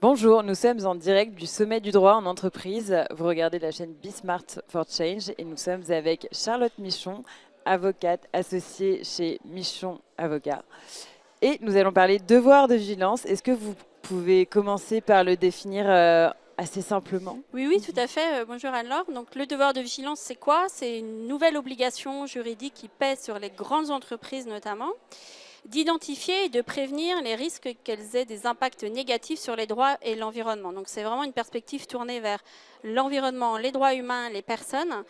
Bonjour, nous sommes en direct du Sommet du droit en entreprise. Vous regardez la chaîne Smart for Change et nous sommes avec Charlotte Michon, avocate associée chez Michon Avocats. Et nous allons parler devoir de vigilance. Est-ce que vous pouvez commencer par le définir assez simplement? Oui, tout à fait. Bonjour Anne-Laure. Donc, le devoir de vigilance, c'est quoi? C'est une nouvelle obligation juridique qui pèse sur les grandes entreprises notamment, d'identifier et de prévenir les risques qu'elles aient des impacts négatifs sur les droits et l'environnement. Donc c'est vraiment une perspective tournée vers l'environnement, les droits humains, les personnes.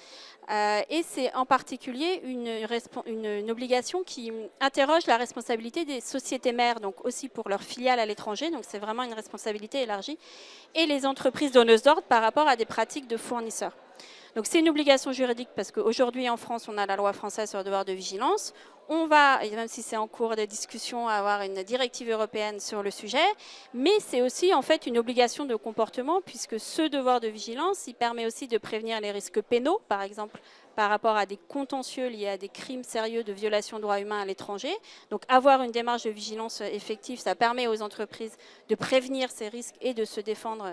Et c'est en particulier une obligation qui interroge la responsabilité des sociétés mères, donc aussi pour leurs filiales à l'étranger. Donc c'est vraiment une responsabilité élargie. Et les entreprises donneuses d'ordre par rapport à des pratiques de fournisseurs. Donc c'est une obligation juridique parce qu'aujourd'hui en France, on a la loi française sur le devoir de vigilance. On va, et même si c'est en cours de discussion, avoir une directive européenne sur le sujet, mais c'est aussi en fait une obligation de comportement puisque ce devoir de vigilance, il permet aussi de prévenir les risques pénaux, par exemple par rapport à des contentieux liés à des crimes sérieux de violation de droits humains à l'étranger. Donc avoir une démarche de vigilance effective, ça permet aux entreprises de prévenir ces risques et de se défendre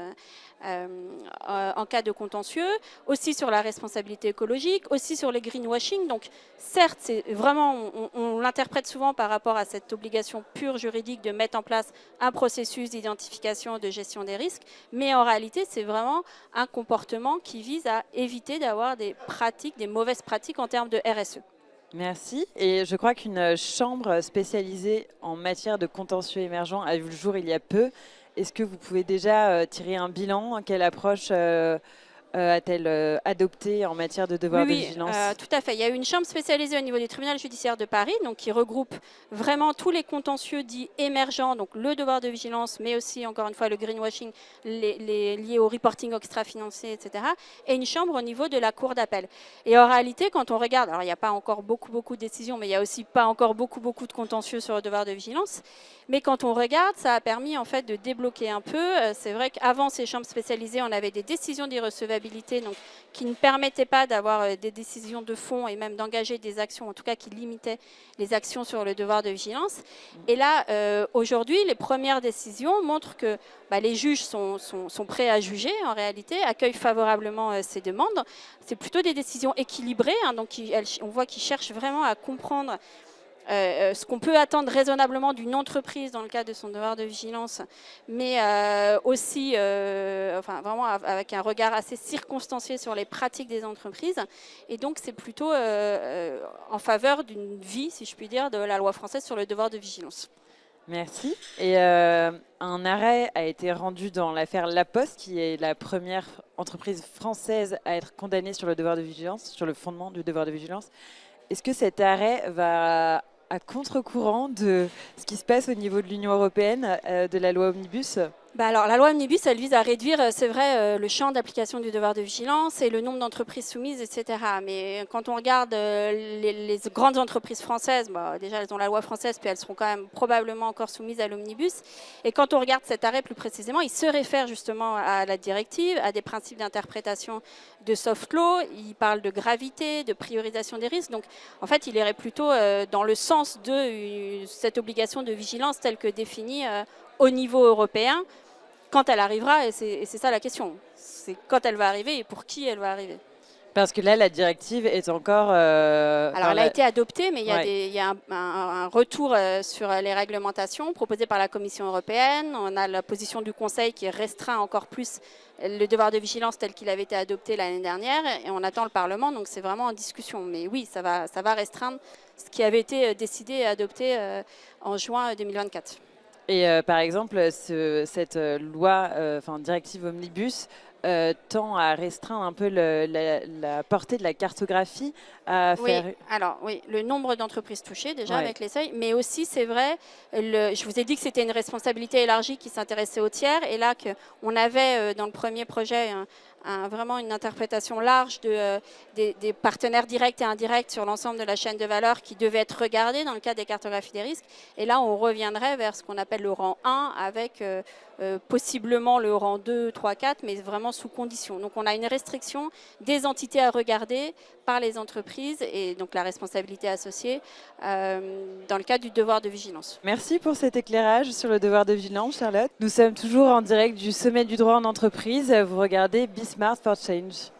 en cas de contentieux, aussi sur la responsabilité écologique, aussi sur les greenwashing. Donc certes, c'est vraiment, on l'interprète souvent par rapport à cette obligation pure juridique de mettre en place un processus d'identification, de gestion des risques, mais en réalité, c'est vraiment un comportement qui vise à éviter d'avoir des pratiques, des mauvaises pratiques en termes de RSE. Merci. Et je crois qu'une chambre spécialisée en matière de contentieux émergents a vu le jour il y a peu. Est-ce que vous pouvez déjà tirer un bilan? Quelle approche a-t-elle adopté en matière de devoir de vigilance? Tout à fait. Il y a eu une chambre spécialisée au niveau du tribunal judiciaire de Paris, donc qui regroupe vraiment tous les contentieux dits émergents, donc le devoir de vigilance, mais aussi, encore une fois, le greenwashing les liés au reporting extra-financier, etc. Et une chambre au niveau de la cour d'appel. Et en réalité, quand on regarde, alors il n'y a pas encore beaucoup de décisions, mais il n'y a aussi pas encore beaucoup de contentieux sur le devoir de vigilance. Mais quand on regarde, ça a permis en fait de débloquer un peu. C'est vrai qu'avant ces chambres spécialisées, on avait des décisions d'irrecevabilité donc, qui ne permettaient pas d'avoir des décisions de fond et même d'engager des actions, en tout cas qui limitaient les actions sur le devoir de vigilance. Et là, aujourd'hui, les premières décisions montrent que les juges sont prêts à juger en réalité, accueillent favorablement ces demandes. C'est plutôt des décisions équilibrées, hein, donc on voit qu'ils cherchent vraiment à comprendre ce qu'on peut attendre raisonnablement d'une entreprise dans le cadre de son devoir de vigilance, mais aussi vraiment avec un regard assez circonstancié sur les pratiques des entreprises. Et donc c'est plutôt en faveur d'une vie, si je puis dire, de la loi française sur le devoir de vigilance. Merci. Et un arrêt a été rendu dans l'affaire La Poste, qui est la première entreprise française à être condamnée sur le devoir de vigilance, sur le fondement du devoir de vigilance. Est-ce que cet arrêt va à contre-courant de ce qui se passe au niveau de l'Union européenne, de la loi Omnibus? Alors, la loi Omnibus, elle vise à réduire, c'est vrai, le champ d'application du devoir de vigilance et le nombre d'entreprises soumises, etc. Mais quand on regarde les grandes entreprises françaises, déjà elles ont la loi française, puis elles seront quand même probablement encore soumises à l'Omnibus. Et quand on regarde cet arrêt plus précisément, il se réfère justement à la directive, à des principes d'interprétation de soft law. Il parle de gravité, de priorisation des risques. Donc, en fait, il irait plutôt dans le sens de cette obligation de vigilance telle que définie au niveau européen, quand elle arrivera, et c'est ça la question. C'est quand elle va arriver et pour qui elle va arriver. Parce que là, la directive est encore... Alors, elle a été adoptée, mais il y a un retour sur les réglementations proposées par la Commission européenne. On a la position du Conseil qui restreint encore plus le devoir de vigilance tel qu'il avait été adopté l'année dernière. Et on attend le Parlement, donc c'est vraiment en discussion. Mais oui, ça va restreindre ce qui avait été décidé et adopté en juin 2024. Et par exemple, cette loi, directive Omnibus, tend à restreindre un peu la portée de la cartographie. Oui, le nombre d'entreprises touchées déjà avec les seuils, mais aussi c'est vrai, je vous ai dit que c'était une responsabilité élargie qui s'intéressait aux tiers, et là qu'on avait dans le premier projet vraiment une interprétation large des partenaires directs et indirects sur l'ensemble de la chaîne de valeur qui devait être regardée dans le cadre des cartographies des risques. Et là, on reviendrait vers ce qu'on appelle le rang 1 avec possiblement le rang 2, 3, 4, mais vraiment sous condition. Donc on a une restriction des entités à regarder par les entreprises l'entreprise et donc la responsabilité associée dans le cadre du devoir de vigilance. Merci pour cet éclairage sur le devoir de vigilance, Charlotte. Nous sommes toujours en direct du sommet du droit en entreprise. Vous regardez Be Smart for Change.